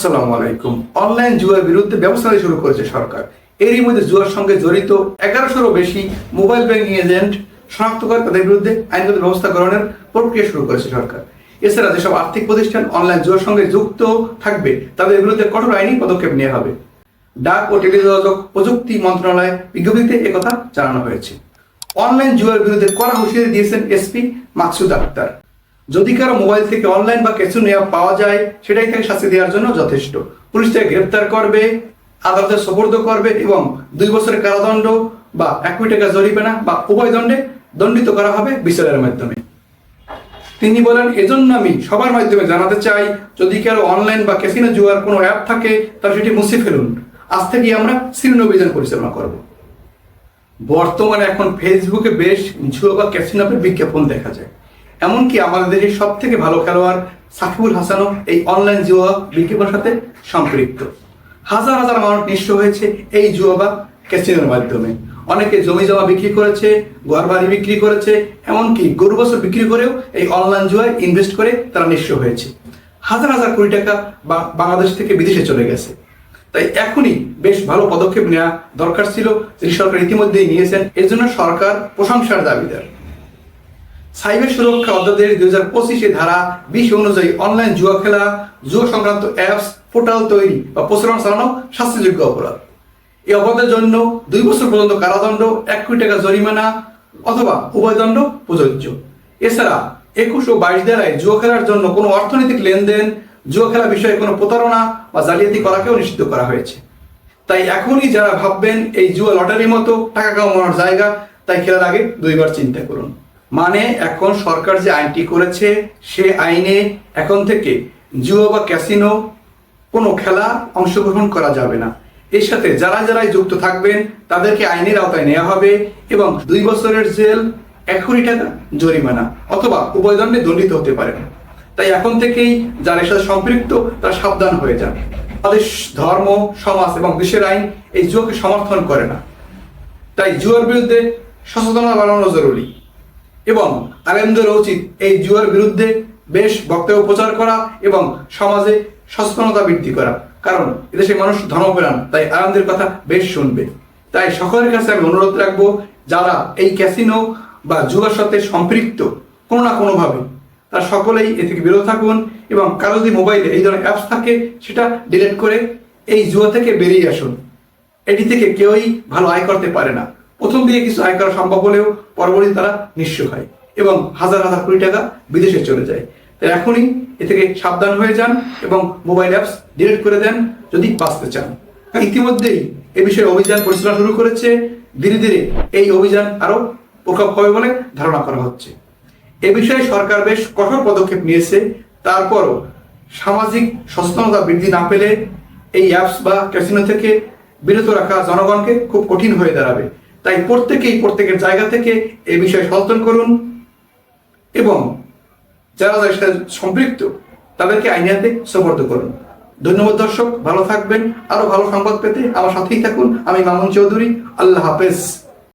আসসালামু আলাইকুম। অনলাইন জুয়ার বিরুদ্ধে ব্যবস্থা নিতে শুরু করেছে সরকার। এরই মধ্যে জুয়ার সঙ্গে জড়িত 1100-ও বেশি মোবাইল ব্যাংকিং এজেন্ট শনাক্ত করে তাদের বিরুদ্ধে আইনগত ব্যবস্থা গ্রহণের প্রক্রিয়া শুরু করেছে সরকার। এছাড়া যেসব আর্থিক প্রতিষ্ঠান অনলাইন জুয়ার সঙ্গে যুক্ত থাকবে তাদের বিরুদ্ধে কঠোর আইনি পদক্ষেপ নেওয়া হবে। ডাক ও টেলিযোগাযোগ প্রযুক্তি মন্ত্রণালয়ের বিজ্ঞপ্তিতে একথা জানানো হয়েছে। অনলাইন জুয়ার বিরুদ্ধে কড়া হুঁশিয়ারি দিয়েছেন এসপি মাকসুদ আক্তার। যদি কারো মোবাইল থেকে অনলাইন বা ক্যাসিনো অ্যাপ পাওয়া যায় সেটাই তাকে শাস্তি দেওয়ার জন্য যথেষ্ট। পুলিশ তাকে গ্রেপ্তার করবে, আদালতে সোপর্দ করবে এবং 2 বছরের কারাদণ্ড বা 1 কোটি টাকা জরিমানা বা উভয় দণ্ডে দণ্ডিত করা হবে বিচারের মাধ্যমে। তিনি বলেন, এজন্য আমি সবার মাধ্যমে জানাতে চাই, যদি কারো অনলাইন বা ক্যাসিনো জুয়ার কোনো অ্যাপ থাকে তাহলে সেটি মুছে ফেলুন। আজ থেকে আমরা সিরিন অভিযান পরিচালনা করব। বর্তমানে এখন ফেসবুকে বেশ জুয়া বা ক্যাসিনো অ্যাপের বিজ্ঞাপন দেখা যায়। এমনকি আমাদের দেশের সব থেকে ভালো খেলোয়াড় সাকিবুল হাসানও এই অনলাইন জুয়া বিজ্ঞাপনের সাথে সম্পৃক্ত। হাজার হাজার মানুষ নিঃস্ব হয়েছে এই জুয়া বা ক্যাসিনোর মাধ্যমে। অনেকে জমি জমা বিক্রি করেছে, ঘর বাড়ি বিক্রি করেছে, এমনকি গরু বছর বিক্রি করেও এই অনলাইন জুয়ায় ইনভেস্ট করে তারা নিঃস্ব হয়েছে। হাজার হাজার কোটি টাকা বাংলাদেশ থেকে বিদেশে চলে গেছে। তাই এখনই বেশ ভালো পদক্ষেপ নেওয়া দরকার ছিল, যেটি সরকার ইতিমধ্যেই নিয়েছেন। এর জন্য সরকার প্রশংসার দাবিদার। সাইবার সুরক্ষা অধ্যাদেশ 2025 ধারা 20 অনুযায়ী অনলাইন জুয়া খেলা, জুয়া সংক্রান্ত অ্যাপস, পোর্টাল তৈরি বা প্রচারণা চালানো শাস্তিযোগ্য অপরাধ। এই অপরাধের জন্য 2 বছর পর্যন্ত কারাদণ্ড, 1 কোটি টাকা জরিমানা অথবা উভয় দণ্ড প্রযোজ্য। এছাড়া 21 ও 22 ধারায় জুয়া খেলার জন্য কোনো অর্থনৈতিক লেনদেন, জুয়া খেলা বিষয়ে কোনো প্রতারণা বা জালিয়াতি করাকেও নিষিদ্ধ করা হয়েছে। তাই এখনই যারা ভাববেন এই জুয়া লটারির মতো টাকা কামানোর জায়গা, তাই খেলার আগে 2 বার চিন্তা করুন। মানে এখন সরকার যে আইনটি করেছে সে আইনে এখন থেকে জুয়া বা ক্যাসিনো কোনো খেলা অংশগ্রহণ করা যাবে না। এর সাথে যারাই যুক্ত থাকবেন তাদেরকে আইনের আওতায় নেওয়া হবে এবং 2 বছরের জেল, 1 কোটি টাকা জরিমানা অথবা উভয় দণ্ডে দণ্ডিত হতে পারেন। তাই এখন থেকেই যারা এর সাথে সম্পৃক্ত তারা সাবধান হয়ে যান। আমাদের ধর্ম, সমাজ এবং দেশের আইন এই জুয়াকে সমর্থন করে না। তাই জুয়ার বিরুদ্ধে সচেতনতা বাড়ানো জরুরি এবং আলেমদের উচিত এই জুয়ার বিরুদ্ধে বেশ বক্তব্য প্রচার করা এবং সমাজে সচেতনতা বৃদ্ধি করা। কারণ এদেশের মানুষ ধর্মপ্রাণ, তাই আলেমদের কথা বেশ শুনবে। তাই সকলের কাছে আমি অনুরোধ রাখবো, যারা এই ক্যাসিনো বা জুয়ার সাথে সম্পৃক্ত কোনো না কোনোভাবে, তারা সকলেই এ থেকে বিরত থাকুন এবং কারো যদি মোবাইলে এই ধরনের অ্যাপস থাকে সেটা ডিলিট করে এই জুয়া থেকে বেরিয়ে আসুন। এটি থেকে কেউই ভালো আয় করতে পারে না। প্রথম দিকে কিছু আয় করা সম্ভব হলেও পরবর্তী তারা নিঃস্ব হয় এবং হাজার হাজার কোটি টাকা বিদেশে চলে যায়। তাই এখনই এ থেকে সাবধান হয়ে যান এবং মোবাইল অ্যাপস ডিলিট করে দেন যদি বাঁচতে চান। ইতিমধ্যেই এ বিষয়ে অভিযান পরিচালনা শুরু করেছে। ধীরে ধীরে এই অভিযান আরো প্রকোপ হবে বলে ধারণা করা হচ্ছে। এ বিষয়ে সরকার বেশ কঠোর পদক্ষেপ নিয়েছে। তারপরও সামাজিক সচেতনতা বৃদ্ধি না পেলে এই অ্যাপস বা ক্যাসিনো থেকে বিরত রাখা জনগণকে খুব কঠিন হয়ে দাঁড়াবে। তাই প্রত্যেকের জায়গা থেকে এই বিষয়ে সচেতন করুন এবং যারা যার সাথে সম্পৃক্ত তাদেরকে আইনের হাতে সোপর্দ করুন। ধন্যবাদ দর্শক, ভালো থাকবেন। আরো ভালো সংবাদ পেতে আমার সাথেই থাকুন। আমি মামুন চৌধুরী। আল্লাহ হাফেজ।